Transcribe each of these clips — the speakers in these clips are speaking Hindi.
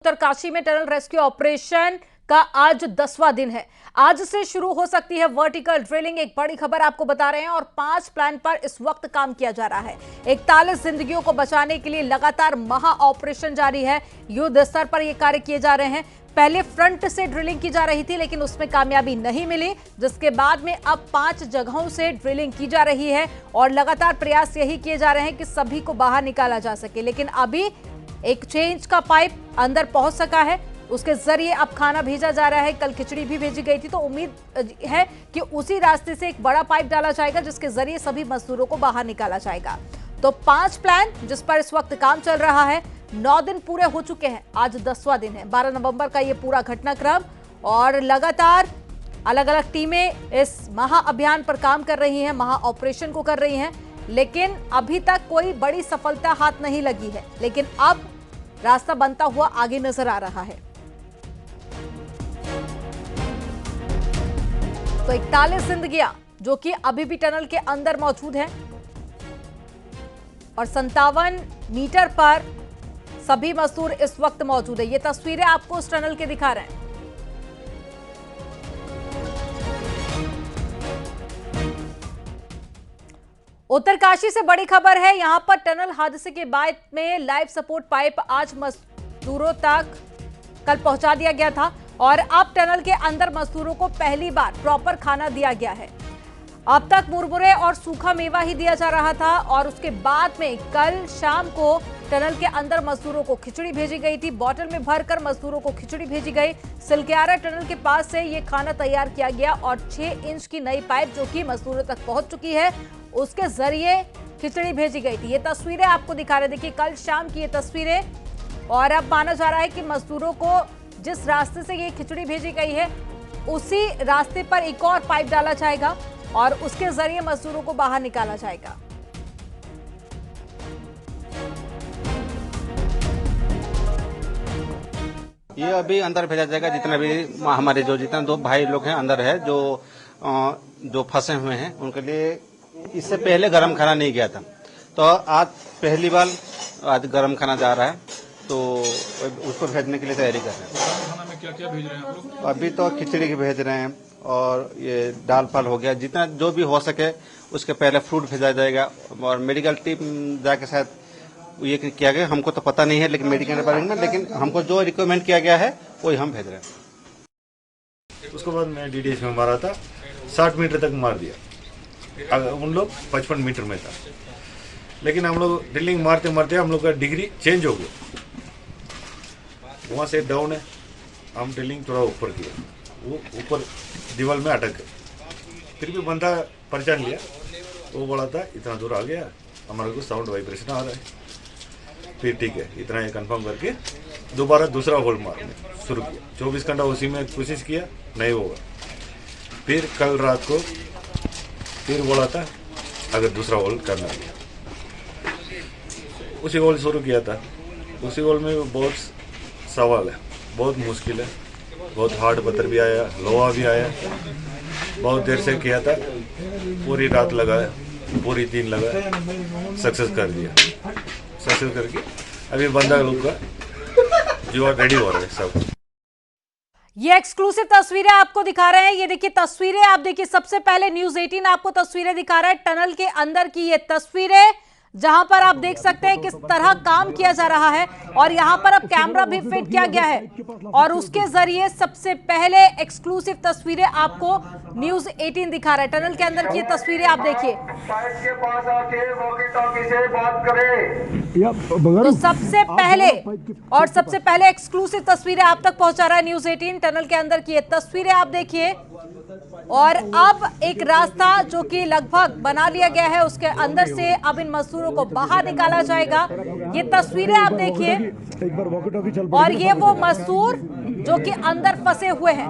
उत्तरकाशी में टनल रेस्क्यू ऑपरेशन का आज 10वां दिन है। आज से शुरू हो सकती है वर्टिकल ड्रिलिंग। एक बड़ी खबर आपको बता रहे हैं और 5 प्लान पर इस वक्त काम किया जा रहा है। 41 जिंदगियों को बचाने के लिए लगातार महा ऑपरेशन जारी है। युद्ध स्तर पर यह कार्य किए जा रहे हैं। पहले फ्रंट से ड्रिलिंग की जा रही थी, लेकिन उसमें कामयाबी नहीं मिली, जिसके बाद में अब 5 जगहों से ड्रिलिंग की जा रही है और लगातार प्रयास यही किए जा रहे हैं कि सभी को बाहर निकाला जा सके। लेकिन अभी एक 6 इंच का पाइप अंदर पहुंच सका है, उसके जरिए अब खाना भेजा जा रहा है। कल खिचड़ी भी भेजी गई थी, तो उम्मीद है कि उसी रास्ते से एक बड़ा पाइप डाला जाएगा, जिसके जरिए सभी मजदूरों को बाहर निकाला जाएगा। तो 5 प्लान जिस पर इस वक्त काम चल रहा है, 9 दिन पूरे हो चुके हैं। आज 10वां दिन है। 12 नवंबर का ये पूरा घटनाक्रम और लगातार अलग अलग टीमें इस महा अभियान पर काम कर रही हैं, महा ऑपरेशन को कर रही हैं, लेकिन अभी तक कोई बड़ी सफलता हाथ नहीं लगी है। लेकिन अब रास्ता बनता हुआ आगे नजर आ रहा है। तो 41 जिंदगियां जो कि अभी भी टनल के अंदर मौजूद हैं और 57 मीटर पर सभी मजदूर इस वक्त मौजूद है। ये तस्वीरें आपको उस टनल के दिखा रहे हैं। उत्तरकाशी से बड़ी खबर है। यहां पर टनल हादसे के बाद में लाइफ सपोर्ट पाइप आज मजदूरों तक कल पहुंचा दिया गया था और अब टनल के अंदर मजदूरों को पहली बार प्रॉपर खाना दिया गया है। अब तक मुरमुरे और सूखा मेवा ही दिया जा रहा था और उसके बाद में कल शाम को टनल के अंदर मजदूरों को खिचड़ी भेजी गई थी। बोतल में भरकर मजदूरों को खिचड़ी भेजी गई। सिलक्यारा टनल के पास से ये खाना तैयार किया गया और 6 इंच की नई पाइप जो कि मजदूरों तक पहुंच चुकी है, उसके जरिए खिचड़ी भेजी गई थी। ये तस्वीरें आपको दिखा रहे, देखिए कल शाम की ये तस्वीरें। और अब माना जा रहा है कि मजदूरों को जिस रास्ते से ये खिचड़ी भेजी गई है, उसी रास्ते पर एक और पाइप डाला जाएगा और उसके जरिए मजदूरों को बाहर निकाला जाएगा। ये अभी अंदर भेजा जाएगा। जितने भी हमारे जितने 2 भाई लोग हैं अंदर है, जो फंसे हुए हैं, उनके लिए इससे पहले गरम खाना नहीं गया था, तो आज पहली बार आज गरम खाना जा रहा है, तो उसको भेजने के लिए तैयारी कर रहे हैं। खाना में क्या क्या भेज रहे हैं आप लोग? अभी तो खिचड़ी की भेज रहे हैं और ये दाल फल हो गया, जितना जो भी हो सके उसके पहले फ्रूट भेजा जाएगा। और मेडिकल टीम जाके शायद ये किया गया, हमको तो पता नहीं है, लेकिन मेडिकल डिपार्टमेंट में, लेकिन हमको जो रिकमेंड किया गया है वही हम भेज रहे हैं। उसके बाद मैं डीडीएस में मारा था, 60 मीटर तक मार दिया। उन लोग 55 मीटर में था, लेकिन हम लोग ड्रिलिंग मारते मारते हम लोग का डिग्री चेंज हो गया। वहाँ से डाउन है, हम ड्रिलिंग थोड़ा ऊपर किया, वो ऊपर दीवार में अटक गए। फिर भी बंदा पहचान लिया, वो बोला था इतना दूर आ गया, हमारे को साउंड वाइब्रेशन आ रहा है। फिर ठीक है, इतना ये कंफर्म करके दोबारा दूसरा होल मारने शुरू किया। 24 घंटा उसी में कोशिश किया, नहीं होगा। फिर कल रात को फिर बोला था अगर दूसरा होल करना है, उसी होल शुरू किया था। उसी होल में बहुत सवाल है, बहुत मुश्किल है, बहुत हार्ड पत्थर भी आया, लोहा भी आया। बहुत देर से किया था, पूरी रात लगाया, पूरी दिन लगाया, सक्सेस कर दिया। सक्सेस करके अभी बंदा लोग का जो रेडी हो रहा है सब। ये एक्सक्लूसिव तस्वीरें आपको दिखा रहे हैं। ये देखिए तस्वीरें, आप देखिए सबसे पहले न्यूज़ 18 आपको तस्वीरें दिखा रहा है टनल के अंदर की। ये तस्वीरें जहां पर आप देख सकते हैं किस तरह काम किया जा रहा है और यहां पर अब कैमरा भी फिट किया गया है और उसके जरिए सबसे पहले एक्सक्लूसिव तस्वीरें आपको न्यूज़ 18 दिखा रहा है। टनल के अंदर की ये तस्वीरें आप देखिए। तो सबसे पहले एक्सक्लूसिव तस्वीरें आप तक पहुंचा रहा है न्यूज़ 18। टनल के अंदर की ये तस्वीरें आप देखिए और अब एक रास्ता जो कि लगभग बना लिया गया है, उसके अंदर से अब इन मजदूरों को बाहर निकाला जाएगा। ये तस्वीरें आप देखिए और ये वो मजदूर जो कि अंदर फंसे हुए हैं।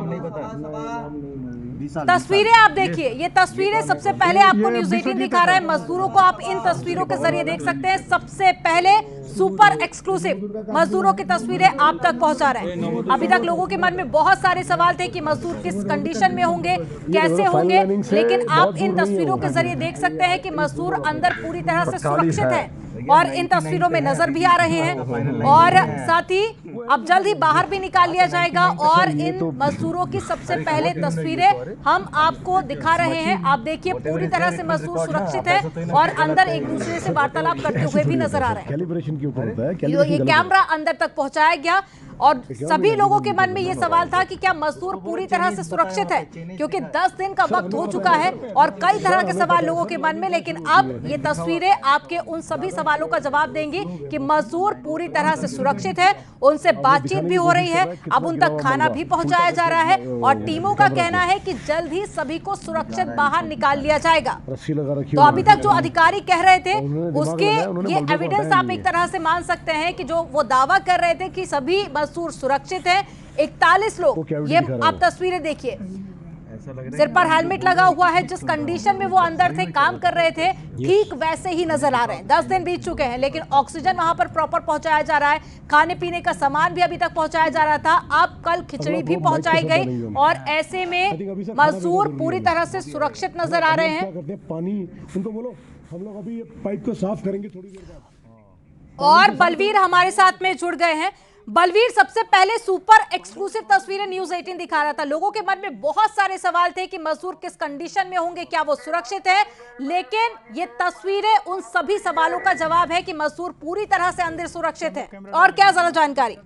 तस्वीरें आप देखिए, ये तस्वीरें सबसे पहले आपको न्यूज़ 18 दिखा रहा है। मजदूरों को आप इन तस्वीरों के जरिए देख सकते हैं। सबसे पहले सुपर एक्सक्लूसिव मजदूरों की तस्वीरें आप तक पहुंचा रहे हैं। अभी तक लोगों के मन में बहुत सारे सवाल थे कि मजदूर किस कंडीशन में होंगे, कैसे होंगे, लेकिन आप इन तस्वीरों के जरिए देख सकते हैं कि मजदूर अंदर पूरी तरह से सुरक्षित है और इन तस्वीरों में नजर भी आ रहे हैं और साथ ही अब जल्द ही बाहर भी निकाल लिया जाएगा। और इन मजदूरों की सबसे पहले तस्वीरें हम आपको दिखा रहे हैं। आप देखिए पूरी तरह से मजदूर सुरक्षित है और अंदर एक दूसरे से वार्तालाप करते हुए भी नजर आ रहे हैं। कैलिब्रेशन के ऊपर होता है, ये कैमरा अंदर तक पहुंचाया गया और सभी लोगों के मन में ये सवाल था कि क्या मजदूर पूरी तरह से सुरक्षित है, क्योंकि 10 दिन का वक्त हो चुका है और कई तरह के सवाल लोगों के मन में। लेकिन अब ये तस्वीरें आपके उन सभी सवालों का जवाब देंगी कि मजदूर पूरी तरह से सुरक्षित है, उनसे बातचीत भी हो रही है, अब उन तक खाना भी पहुंचाया जा रहा है और टीमों का कहना है कि जल्द ही सभी को सुरक्षित बाहर निकाल लिया जाएगा। तो अभी तक जो अधिकारी कह रहे थे उसके ये एविडेंस आप एक तरह से मान सकते हैं कि जो वो दावा कर रहे थे कि सभी मजदूर सुरक्षित हैं। 41 लोग, ये आप तस्वीरें देखिए, सिर पर हेलमेट लगा हुआ है, जिस कंडीशन में वो अंदर थे काम कर रहे थे ठीक वैसे ही नजर आ रहे हैं। 10 दिन बीत चुके हैं लेकिन ऑक्सीजन वहां पर प्रॉपर पहुंचाया जा रहा है, खाने पीने का सामान भी अभी तक पहुंचाया जा रहा था, अब कल खिचड़ी भी पहुंचाई गई और ऐसे में मजदूर पूरी तरह से सुरक्षित नजर आ रहे हैं। पानी उनको बोलो, हम लोग अभी पाइप को साफ करेंगे थोड़ी देर बाद। और बलवीर हमारे साथ में जुड़ गए हैं। बलवीर, सबसे पहले सुपर एक्सक्लूसिव तस्वीरें न्यूज़ 18 दिखा रहा था। लोगों के मन में बहुत सारे सवाल थे कि मजदूर किस कंडीशन में होंगे, क्या वो सुरक्षित है, लेकिन ये तस्वीरें उन सभी सवालों का जवाब है कि मजदूर पूरी तरह से अंदर सुरक्षित है। और क्या ज्यादा जानकारी?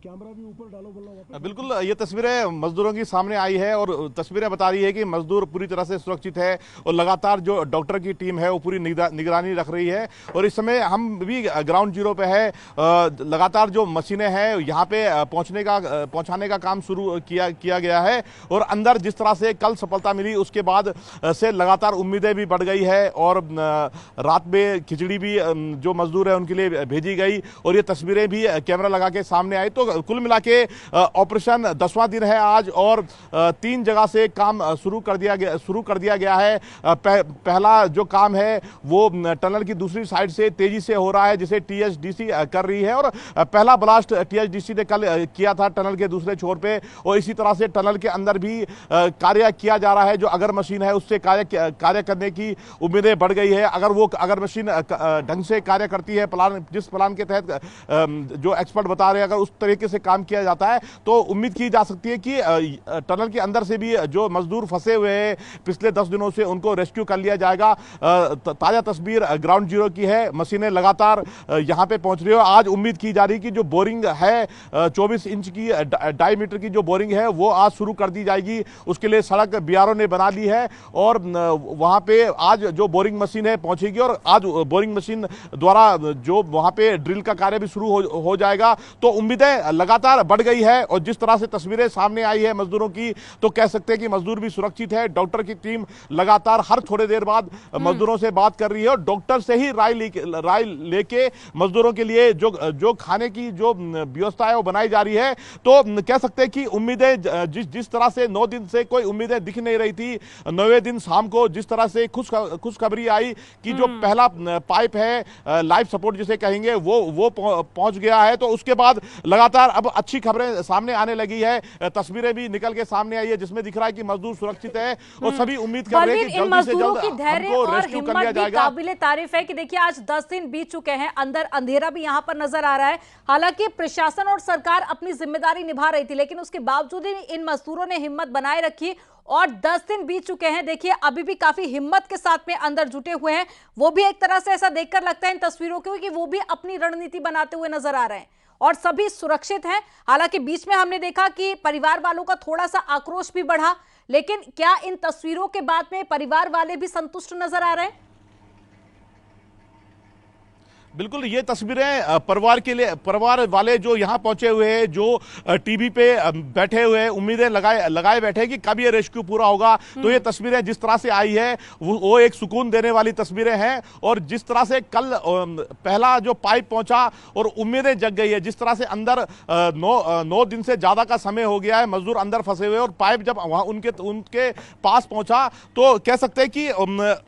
कैमरा भी ऊपर डालो बोलो। बिल्कुल, ये तस्वीरें मजदूरों की सामने आई है और तस्वीरें बता रही है कि मजदूर पूरी तरह से सुरक्षित है और लगातार जो डॉक्टर की टीम है वो पूरी निगरानी रख रही है। और इस समय हम भी ग्राउंड जीरो पे है, लगातार जो मशीनें हैं यहाँ पे पहुंचाने का काम शुरू किया गया है। और अंदर जिस तरह से कल सफलता मिली उसके बाद से लगातार उम्मीदें भी बढ़ गई है और रात में खिचड़ी भी जो मजदूर है उनके लिए भेजी गई और ये तस्वीरें भी कैमरा लगा के सामने आई। तो कुल मिला के ऑपरेशन 10वां दिन है आज और 3 जगह से काम शुरू कर दिया गया है। पहला जो काम है वो टनल की दूसरी साइड से तेजी से हो रहा है जिसे टीएचडीसी कर रही है और पहला ब्लास्ट टीएचडीसी ने कल किया था टनल के दूसरे छोर पे और इसी तरह से टनल के अंदर भी कार्य किया जा रहा है। जो अगर मशीन है उससे कार्य करने की उम्मीदें बढ़ गई है। अगर मशीन ढंग से कार्य करती है, जिस प्लान के तहत जो एक्सपर्ट बता रहे हैं, अगर उस तरीके से काम किया जाता है तो उम्मीद की जा सकती है कि टनल के अंदर से भी जो मजदूर फंसे हुए हैं पिछले 10 दिनों से उनको रेस्क्यू कर लिया जाएगा। ताजा तस्वीर ग्राउंड जीरो की है, मशीनें लगातार यहां पे पहुंच रही है। आज उम्मीद की जा रही है कि जो बोरिंग है 24 इंच की 2.5 मीटर की जो बोरिंग है वो आज शुरू कर दी जाएगी। उसके लिए सड़क बीआरओ ने बना ली है और वहां पे आज जो बोरिंग मशीन है पहुंचेगी और आज बोरिंग मशीन द्वारा जो वहां पे ड्रिल का कार्य भी शुरू हो जाएगा। तो उम्मीदें लगातार बढ़ गई है और जिस तरह से तस्वीरें सामने आई है मजदूरों की तो कह सकते हैं कि मजदूर भी सुरक्षित है। डॉक्टर की टीम लगातार हर थोड़े देर बाद मजदूरों से बात कर रही है और डॉक्टर से ही राय लेके मजदूरों के लिए जो खाने की जो व्यवस्था है वो बनाई जा रही है। तो कह सकते हैं कि उम्मीदें जिस तरह से 9 दिन से कोई उम्मीदें दिख नहीं रही थी, 9वें दिन शाम को जिस तरह से खुशखबरी आई कि जो पहला पाइप है लाइफ सपोर्ट जिसे कहेंगे वो पहुंच गया है, तो उसके बाद लगातार अब अच्छी खबरें सामने आने लगी है। तस्वीरें भी निकल के सामने आई है जिसमें दिख रहा है कि मजदूर सुरक्षित है और सभी उम्मीद कर रहे हैं कि जल्दी से जल्द हमको रेस्क्यू कर लिया जाएगा। काबिले तारीफ है कि देखिए आज 10 दिन बीत चुके हैं, अंदर अंधेरा भी यहां पर नजर आ रहा है। हालांकि प्रशासन और सरकार अपनी जिम्मेदारी निभा रही थी लेकिन उसके बावजूद इन मजदूरों ने हिम्मत बनाए रखी और 10 दिन बीत चुके हैं। देखिए अभी भी काफी हिम्मत के साथ में अंदर जुटे हुए हैं। वो भी एक तरह से ऐसा देखकर लगता है इन तस्वीरों को कि वो भी अपनी रणनीति बनाते हुए नजर आ रहे हैं और सभी सुरक्षित हैं। हालांकि बीच में हमने देखा कि परिवार वालों का थोड़ा सा आक्रोश भी बढ़ा, लेकिन क्या इन तस्वीरों के बाद में परिवार वाले भी संतुष्ट नजर आ रहे हैं? बिल्कुल, ये तस्वीरें परिवार वाले जो यहाँ पहुंचे हुए हैं, जो टीवी पे बैठे हुए हैं, उम्मीदें लगाए बैठे कि कब ये रेस्क्यू पूरा होगा। तो ये तस्वीरें जिस तरह से आई है वो एक सुकून देने वाली तस्वीरें हैं और जिस तरह से कल पहला जो पाइप पहुंचा और उम्मीदें जग गई है, जिस तरह से अंदर 9 दिन से ज्यादा का समय हो गया है, मजदूर अंदर फंसे हुए और पाइप जब वहां उनके पास पहुंचा तो कह सकते हैं कि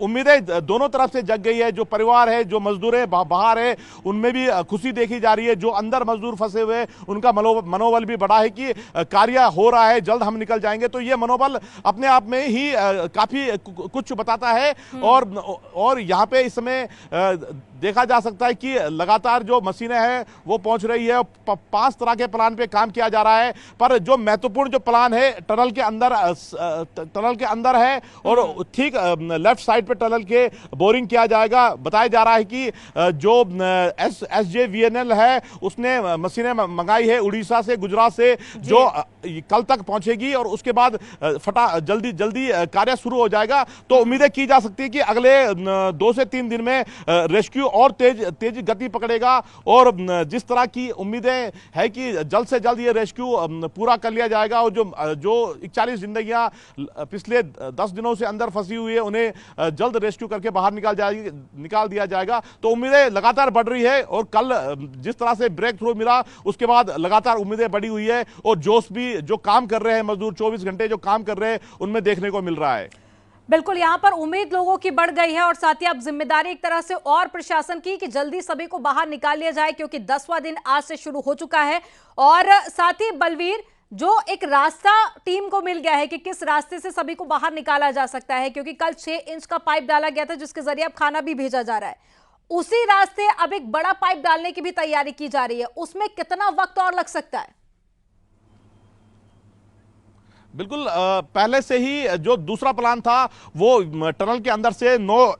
उम्मीदें दोनों तरफ से जग गई है। जो परिवार है, जो मजदूर है बाहर है, उनमें भी खुशी देखी जा रही है। जो अंदर मजदूर फंसे हुए उनका मनोबल भी बढ़ा है कि कार्य हो रहा है, जल्द हम निकल जाएंगे। तो ये मनोबल अपने आप में ही काफी कुछ बताता है और यहाँ पे इस समय देखा जा सकता है कि लगातार जो मशीनें हैं वो पहुंच रही है। 5 तरह के प्लान पे काम किया जा रहा है, पर जो महत्वपूर्ण जो प्लान है टनल के अंदर है और ठीक लेफ्ट साइड पे टनल के बोरिंग किया जाएगा। बताया जा रहा है कि जो SJVNL है उसने मशीनें मंगाई है उड़ीसा से, गुजरात से, जो कल तक पहुंचेगी और उसके बाद जल्दी कार्य शुरू हो जाएगा। तो उम्मीदें की जा सकती है कि अगले 2 से 3 दिन में रेस्क्यू और तेज गति पकड़ेगा और जिस तरह की उम्मीदें है कि जल्द से जल्द ये रेस्क्यू पूरा कर लिया जाएगा और जो 41 जिंदगियां पिछले 10 दिनों से अंदर फंसी हुई है उन्हें जल्द रेस्क्यू करके बाहर निकाल दिया जाएगा। तो उम्मीदें लगातार बढ़ रही है और कल जिस तरह से ब्रेक थ्रू मिला उसके बाद लगातार उम्मीदें बढ़ी हुई है और जोश भी जो काम कर रहे हैं मजदूर 24 घंटे जो काम कर रहे हैं उनमें देखने को मिल रहा है। बिल्कुल, यहां पर उम्मीद लोगों की बढ़ गई है और साथ ही अब जिम्मेदारी एक तरह से और प्रशासन की कि जल्दी सभी को बाहर निकाल लिया जाए, क्योंकि 10वां दिन आज से शुरू हो चुका है। और साथ ही बलवीर, जो एक रास्ता टीम को मिल गया है कि किस रास्ते से सभी को बाहर निकाला जा सकता है, क्योंकि कल 6 इंच का पाइप डाला गया था जिसके जरिए अब खाना भी भेजा जा रहा है, उसी रास्ते अब एक बड़ा पाइप डालने की भी तैयारी की जा रही है। उसमें कितना वक्त और लग सकता है? बिल्कुल, पहले से ही जो दूसरा प्लान था वो टनल के अंदर से 900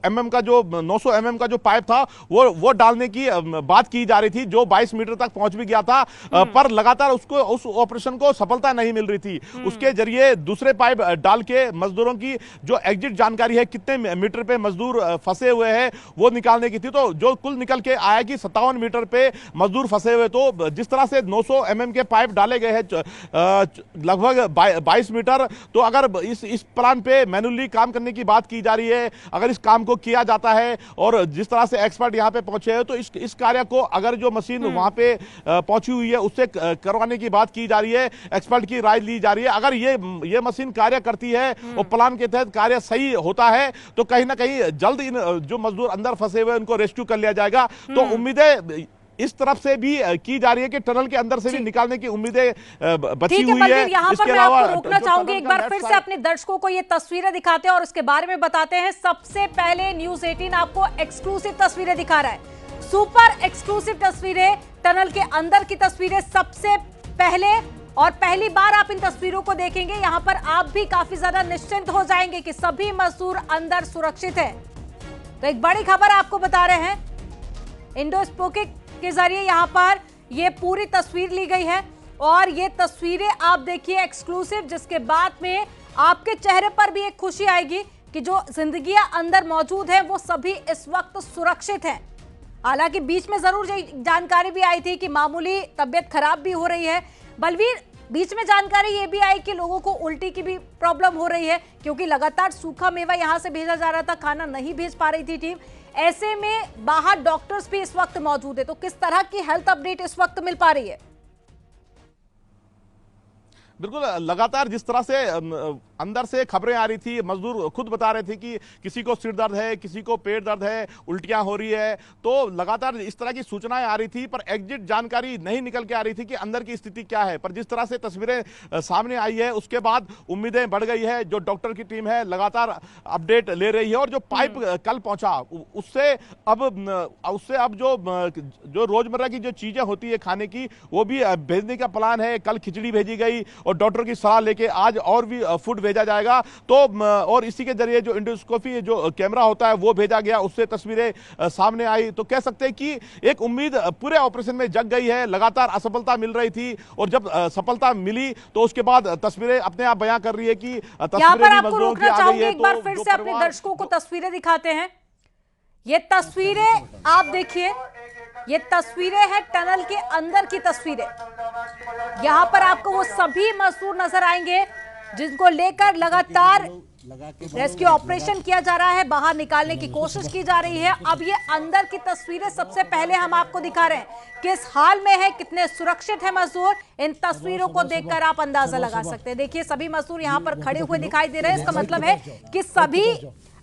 mm का जो पाइप था वो डालने की बात की जा रही थी, जो 22 मीटर तक पहुंच भी गया था, पर लगातार उस ऑपरेशन को सफलता नहीं मिल रही थी। उसके जरिए दूसरे पाइप डाल के मजदूरों की जो एग्जिट जानकारी है, कितने मीटर पे मजदूर फंसे हुए हैं, वो निकालने की थी। तो जो कुल निकल के आया कि 57 मीटर पे मजदूर फंसे हुए। तो जिस तरह से 900 mm के पाइप डाले गए हैं लगभग 22 मीटर, तो अगर इस प्लान पे मैनुअली काम करने की बात की जा रही है, अगर इस काम को किया जाता है और जिस तरह से एक्सपर्ट यहां पे पहुंचे हैं, तो इस कार्य को अगर जो मशीन वहां पे पहुंची हुई है उससे करवाने की बात की जा रही है, एक्सपर्ट की राय ली जा रही है। अगर ये मशीन कार्य करती है और प्लान के तहत कार्य सही होता है तो कहीं ना कहीं जल्द इन जो मजदूर अंदर फंसे हुए उनको रेस्क्यू कर लिया जाएगा। तो उम्मीदें इस तरफ से भी की जा रही है कि टनल के अंदर से भी निकालने की उम्मीदें बची हुई है। यहाँ पर मैं आपको रोकना चाहूंगी, एक बार फिर से अपने दर्शकों को ये तस्वीरें दिखाते हैं और उसके बारे में बताते हैं। सबसे पहले न्यूज़ 18 आपको एक्सक्लूसिव तस्वीरें दिखा रहा है, सुपर एक्सक्लूसिव तस्वीरें, टनल के अंदर की तस्वीरें सबसे पहले, और पहली बार आप इन तस्वीरों को देखेंगे। यहाँ पर आप भी काफी ज्यादा निश्चिंत हो जाएंगे कि सभी मजदूर अंदर सुरक्षित है। तो एक बड़ी खबर आपको बता रहे हैं, इंडोस्पोकिक के जरिए यहां पर ये पूरी तस्वीर ली गई है और ये तस्वीरें आप देखिए एक्सक्लूसिव, जिसके बाद में आपके चेहरे पर भी एक खुशी आएगी कि जो जिंदगियां अंदर मौजूद है वो सभी इस वक्त सुरक्षित हैं। हालांकि बीच में जरूर जानकारी भी आई थी कि मामूली तबीयत खराब भी हो रही है। बलवीर, बीच में जानकारी ये भी आई कि लोगों को उल्टी की भी प्रॉब्लम हो रही है, क्योंकि लगातार सूखा मेवा यहां से भेजा जा रहा था, खाना नहीं भेज पा रही थी टीम। ऐसे में बाहर डॉक्टर्स भी इस वक्त मौजूद है, तो किस तरह की हेल्थ अपडेट इस वक्त मिल पा रही है? बिल्कुल, लगातार जिस तरह से अंदर से खबरें आ रही थी, मजदूर खुद बता रहे थे कि किसी को सिर दर्द है, किसी को पेट दर्द है, उल्टियां हो रही है, तो लगातार इस तरह की सूचनाएं आ रही थी, पर एग्जिट जानकारी नहीं निकल के आ रही थी कि अंदर की स्थिति क्या है। पर जिस तरह से तस्वीरें सामने आई है उसके बाद उम्मीदें बढ़ गई है। जो डॉक्टर की टीम है लगातार अपडेट ले रही है और जो पाइप कल पहुंचा उससे अब जो रोजमर्रा की जो चीजें होती है खाने की, वो भी भेजने का प्लान है। कल खिचड़ी भेजी गई और डॉक्टर की सलाह लेके आज और भी फूड भेजा जाएगा। तो और इसी के जरिए जो इंडोस्कोपी जो कैमरा होता है वो भेजा गया, उससे तस्वीरें सामने आई। तो कह सकते हैं कि एक उम्मीद पूरे ऑपरेशन में जग गई है। लगातार असफलता मिल रही थी और जब सफलता मिली तो उसके बाद तस्वीरें अपने आप बयां कर रही है कि यहाँ पर आपको रोकना चाहूंगी, एक बार फिर से अपने दर्शकों को तस्वीरें दिखाते हैं। ये तस्वीरें आप देखिए, ये तस्वीरें हैं टनल के अंदर की तस्वीरें। यहां पर आपको वो सभी मजदूर नजर आएंगे जिनको लेकर लगातार रेस्क्यू ऑपरेशन किया जा रहा है, बाहर निकालने की कोशिश की जा रही है। अब ये अंदर की तस्वीरें सबसे पहले हम आपको दिखा रहे हैं, किस हाल में है, कितने सुरक्षित है मजदूर। इन तस्वीरों को देखकर आप अंदाजा लगा सकते हैं। देखिए सभी मजदूर यहाँ पर खड़े हुए दिखाई दे रहे हैं। इसका मतलब है कि सभी,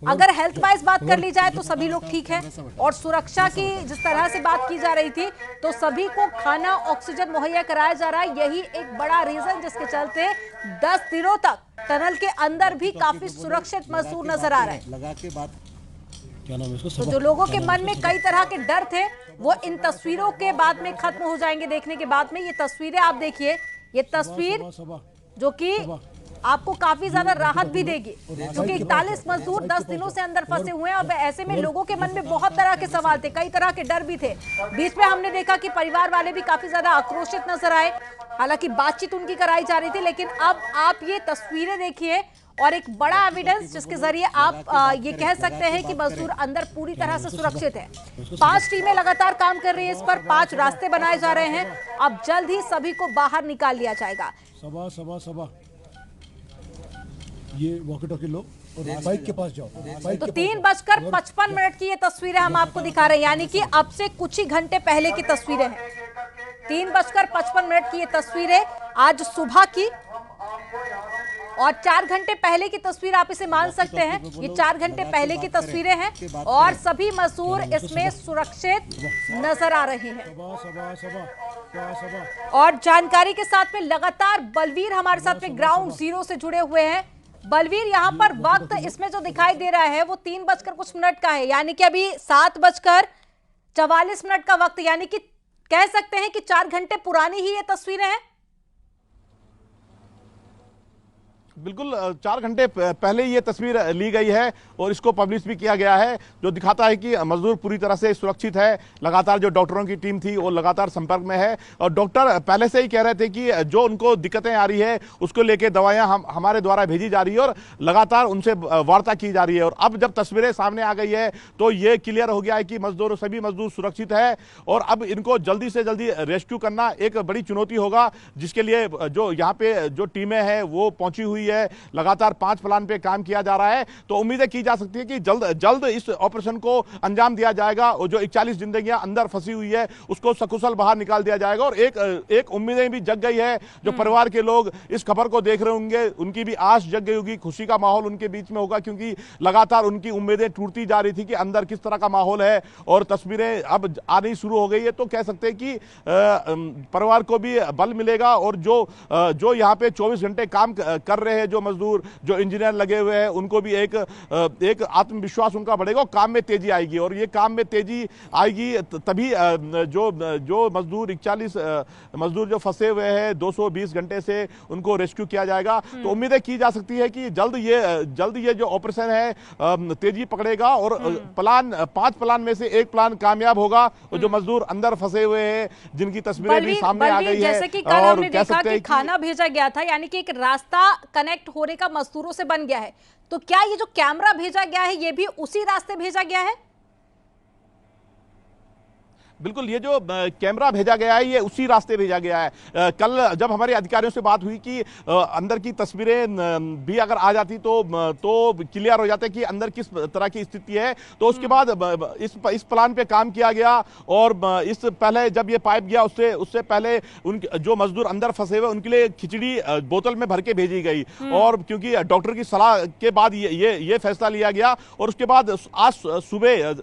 अगर हेल्थ वाइज बात कर ली जाए तो सभी लोग ठीक हैं, और सुरक्षा की जिस तरह से बात की जा रही थी तो सभी को खाना, ऑक्सीजन मुहैया कराया जा रहा है। यही एक बड़ा रीजन जिसके चलते 10 दिनों तक टनल के अंदर भी काफी सुरक्षित मजदूर नजर आ रहे हैं। लगा के बात क्या नाम है इसका, तो जो लोगों के मन में कई तरह के डर थे वो इन तस्वीरों के बाद में खत्म हो जाएंगे देखने के बाद में। ये तस्वीरें आप देखिए, ये तस्वीर जो कि आपको काफी ज्यादा राहत भी देगी, क्योंकि 41 मजदूर 10 दिनों से अंदर फंसे हुए हैं। अब ऐसे में लोगों के मन में बहुत तरह के सवाल थे, कई तरह के डर भी थे। बीच में हमने देखा कि परिवार वाले भी काफी ज्यादा आक्रोशित नजर आए, हालांकि बातचीत उनकी कराई जा रही थी। लेकिन अब आप ये तस्वीरें देखिए और एक बड़ा एविडेंस जिसके जरिए आप ये कह सकते हैं कि मजदूर अंदर पूरी तरह से सुरक्षित है। 5 टीमें लगातार काम कर रही है इस पर, 5 रास्ते बनाए जा रहे हैं। अब जल्द ही सभी को बाहर निकाल लिया जाएगा। सभा ये वॉकी टॉकी लो और बाइक के पास जाओ। तो 3:55 की ये तस्वीरें हम आपको दिखा रहे हैं, यानी कि अब से कुछ ही घंटे पहले की तस्वीरें हैं। 3:55 की ये तस्वीरें आज सुबह की, और 4 घंटे पहले की तस्वीर आप इसे मान सकते हैं। ये 4 घंटे पहले की तस्वीरें हैं और सभी मजदूर इसमें सुरक्षित नजर आ रहे हैं। और जानकारी के साथ में लगातार बलवीर हमारे साथ में ग्राउंड जीरो से जुड़े हुए हैं। बलवीर, यहाँ पर वक्त इसमें जो दिखाई दे रहा है वो 3:00 का है, यानी कि अभी 7:44 का वक्त, यानी कि कह सकते हैं कि 4 घंटे पुरानी ही ये तस्वीरें हैं। बिल्कुल 4 घंटे पहले ये तस्वीर ली गई है और इसको पब्लिश भी किया गया है, जो दिखाता है कि मजदूर पूरी तरह से सुरक्षित है। लगातार जो डॉक्टरों की टीम थी वो लगातार संपर्क में है और डॉक्टर पहले से ही कह रहे थे कि जो उनको दिक्कतें आ रही है उसको लेके दवाइयां हमारे द्वारा भेजी जा रही है और लगातार उनसे वार्ता की जा रही है। और अब जब तस्वीरें सामने आ गई है तो ये क्लियर हो गया है कि सभी मजदूर सुरक्षित है और अब इनको जल्दी से जल्दी रेस्क्यू करना एक बड़ी चुनौती होगा, जिसके लिए जो यहाँ पे जो टीमें हैं वो पहुंची हुई है। लगातार 5 प्लान पे काम किया जा रहा है, तो उम्मीदें की जा सकती है कि जल्द इस ऑपरेशन को अंजाम दिया जाएगा और जो 41 जिंदगियां अंदर फंसी हुई है उसको सकुशल बाहर निकाल दिया जाएगा। और एक उम्मीदें भी जग गई है, जो परिवार के लोग इस खबर को देख रहे होंगे उनकी भी आस जग गई होगी, खुशी का माहौल उनके बीच में होगा, क्योंकि लगातार उनकी उम्मीदें टूटती जा रही थी कि अंदर किस तरह का माहौल है और तस्वीरें अब आनी शुरू हो गई है। तो कह सकते हैं कि परिवार को भी बल मिलेगा और जो यहाँ पे 24 घंटे काम कर रहे हैं, जो मजदूर, जो इंजीनियर लगे हुए हैं, उनको भी एक आत्मविश्वास उनका बढ़ेगा और काम में तेजी आएगी। और ये काम में तेजी आएगी तभी जो मजदूर 41 मजदूर जो फंसे हुए हैं 220 घंटे से, उनको रेस्क्यू किया जाएगा। तो उम्मीदें की जा सकती है कि जल्द ये जो ऑपरेशन है तेजी पकड़ेगा और 5 प्लान में से एक प्लान कामयाब होगा और जो मजदूर अंदर फंसे हुए हैं जिनकी तस्वीरें भी सामने आ गई है। जैसे कि कल हमने देखा कि खाना भेजा गया था, यानी कि एक रास्ता कनेक्ट होने का मजदूरों से बन गया है, तो क्या ये जो कैमरा भेजा गया है ये भी उसी रास्ते भेजा गया है? बिल्कुल, ये जो कैमरा भेजा गया है ये उसी रास्ते भेजा गया है। कल जब हमारे अधिकारियों से बात हुई कि अंदर की तस्वीरें भी अगर आ जाती तो क्लियर हो जाता है कि अंदर किस तरह की स्थिति है, तो उसके बाद इस प्लान पे काम किया गया। और इस पहले जब ये पाइप गया उससे पहले उन जो मजदूर अंदर फंसे हुए उनके लिए खिचड़ी बोतल में भर के भेजी गई, और क्योंकि डॉक्टर की सलाह के बाद ये फैसला लिया गया। और उसके बाद आज सुबह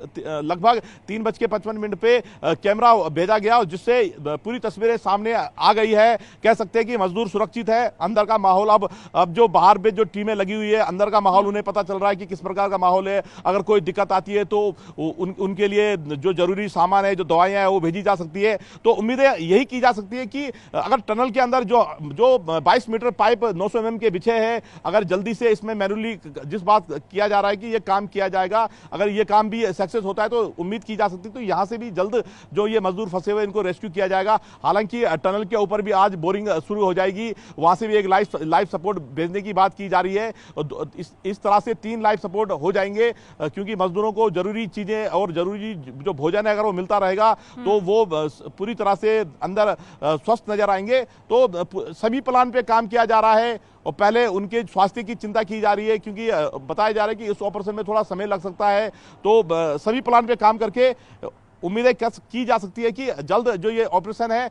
लगभग 3:55 पे कैमरा भेजा गया, जिससे पूरी तस्वीरें सामने आ गई है। कह सकते हैं कि मजदूर सुरक्षित है। अंदर का माहौल अब जो बाहर पे जो टीमें लगी हुई है, अंदर का माहौल उन्हें पता चल रहा है कि किस प्रकार का माहौल है। अगर कोई दिक्कत आती है तो उनके लिए जो जरूरी सामान है, जो दवाइयां हैं, वो भेजी जा सकती है। तो उम्मीदें यही की जा सकती है कि अगर टनल के अंदर जो 22 मीटर पाइप 900 mm के बिछे हैं, अगर जल्दी से इसमें मैनुअली जिस बात किया जा रहा है कि ये काम किया जाएगा, अगर ये काम भी सक्सेस होता है तो उम्मीद की जा सकती है तो यहाँ से भी जल्द जो ये मजदूर फंसे हुए इनको रेस्क्यू किया जाएगा। हालांकि टनल के ऊपर भी आज बोरिंग शुरू हो जाएगी, वहां से भी एक लाइफ सपोर्ट भेजने की बात की जा रही है। इस तरह से 3 लाइफ सपोर्ट हो जाएंगे, क्योंकि मजदूरों को जरूरी चीजें और जरूरी जो भोजन है अगर वो मिलता रहेगा तो वो पूरी तरह से अंदर स्वस्थ नजर आएंगे। तो सभी प्लान पे काम किया जा रहा है और पहले उनके स्वास्थ्य की चिंता की जा रही है, क्योंकि बताया जा रहा है कि इस ऑपरेशन में थोड़ा समय लग सकता है। तो सभी प्लान पे काम करके उम्मीदें की जा सकती है कि जल्द जो ये ऑपरेशन है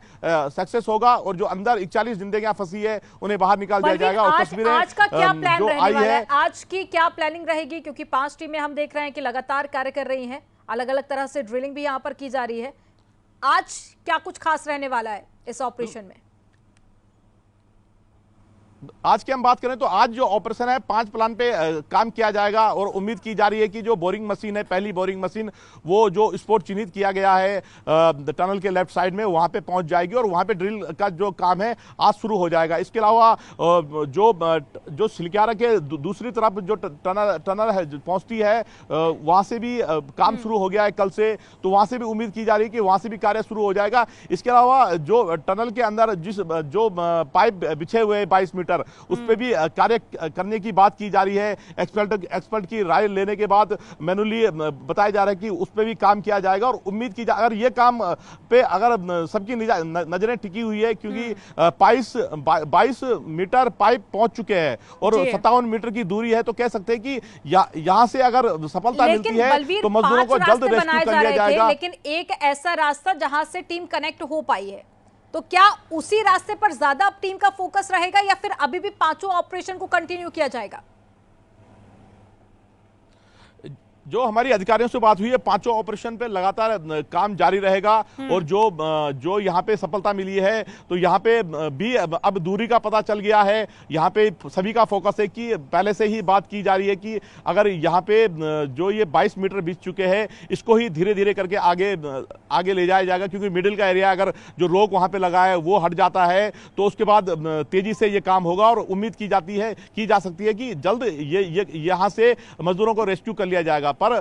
सक्सेस होगा और जो अंदर 41 जिंदगियां फंसी है उन्हें बाहर निकाल दिया जाएगा। और तस्वीरें आज का क्या प्लान जो रहने आई वाला है, आज की क्या प्लानिंग रहेगी? क्योंकि 5 टीमें हम देख रहे हैं कि लगातार कार्य कर रही हैं, अलग अलग तरह से ड्रिलिंग भी यहाँ पर की जा रही है। आज क्या कुछ खास रहने वाला है इस ऑपरेशन में? आज की हम बात करें तो आज जो ऑपरेशन है 5 प्लान पे काम किया जाएगा और उम्मीद की जा रही है कि जो बोरिंग मशीन है, पहली बोरिंग मशीन, वो जो स्पॉट चिन्हित किया गया है टनल के लेफ्ट साइड में, वहां पे पहुंच जाएगी और वहां पे ड्रिल का जो काम है आज शुरू हो जाएगा। इसके अलावा जो सिलक्यारा के दूसरी तरफ जो टनल है पहुंचती है, वहां से भी काम शुरू हो गया है कल से, तो वहां से भी उम्मीद की जा रही है कि वहां से भी कार्य शुरू हो जाएगा। इसके अलावा जो टनल के अंदर जो पाइप बिछे हुए 22 मीटर उस पे भी कार्य करने की बात की जा रही है। एक्सपर्ट की राय लेने के बाद मैनुअली बताया जा रहा है कि उस पे भी काम किया जाएगा और उम्मीद की अगर ये काम पे अगर सबकी नजरें टिकी हुई है, क्योंकि 22 मीटर पाइप पहुंच चुके हैं और 57 मीटर की दूरी है, तो कह सकते हैं कि यहां से अगर सफलता मिलती है तो मजदूरों को जल्द रेस्क्यू कर लिया जाएगा। लेकिन एक ऐसा रास्ता जहां से टीम कनेक्ट हो पाई है, तो क्या उसी रास्ते पर ज्यादा अब टीम का फोकस रहेगा या फिर अभी भी पांचों ऑपरेशन को कंटिन्यू किया जाएगा? जो हमारी अधिकारियों से बात हुई है, पांचों ऑपरेशन पे लगातार काम जारी रहेगा और जो यहाँ पे सफलता मिली है तो यहाँ पे भी अब दूरी का पता चल गया है। यहाँ पे सभी का फोकस है कि पहले से ही बात की जा रही है कि अगर यहाँ पे जो ये 22 मीटर बीत चुके हैं, इसको ही धीरे धीरे करके आगे ले जाया जाएगा, क्योंकि मिडिल का एरिया अगर जो रोक वहाँ पे लगा है वो हट जाता है तो उसके बाद तेजी से ये काम होगा और उम्मीद की जा सकती है कि जल्द ये यहाँ से मजदूरों को रेस्क्यू कर लिया जाएगा। पर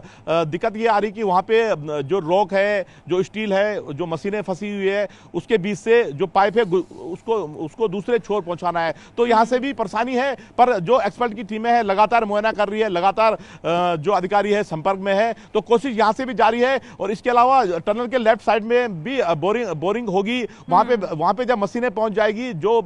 दिक्कत ये आ रही कि वहां पे जो रॉक है, जो स्टील है, जो मशीनें फंसी हुई है, उसके बीच से जो पाइप है उसको दूसरे छोर पहुंचाना है, तो यहां से भी परेशानी है। पर जो एक्सपर्ट की टीमें हैं लगातार मुआयना कर रही है, लगातार जो अधिकारी है संपर्क में है, तो कोशिश यहां से भी जारी है। और इसके अलावा टनल के लेफ्ट साइड में भी बोरिंग होगी, वहां पे जब मशीनें पहुंच जाएगी, जो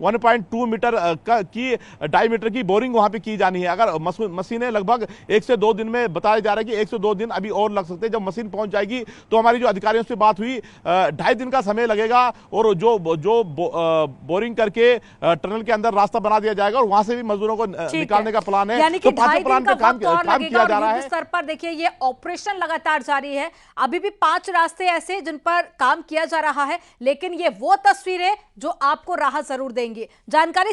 1.2 मीटर की डायमीटर की बोरिंग वहां पे की जानी है। अगर मशीनें लगभग 1 से 2 दिन में बताया जा रहा है कि 1 से 2 दिन अभी और लग सकते हैं। जब मशीन पहुंच जाएगी तो हमारी जो अधिकारियों से बात हुई 2.5 दिन का समय लगेगा और जो बोरिंग करके टनल के अंदर रास्ता बना दिया जाएगा और वहां से भी मजदूरों को निकालने का प्लान है। यानी कि 2.5 प्लान पे काम किया जा रहा है। स्तर पर देखिए ये ऑपरेशन लगातार जारी है। अभी भी 5 रास्ते ऐसे जिन पर काम किया जा रहा है, लेकिन ये वो तस्वीरें जो आपको राहत जरूर देंगी। जानकारी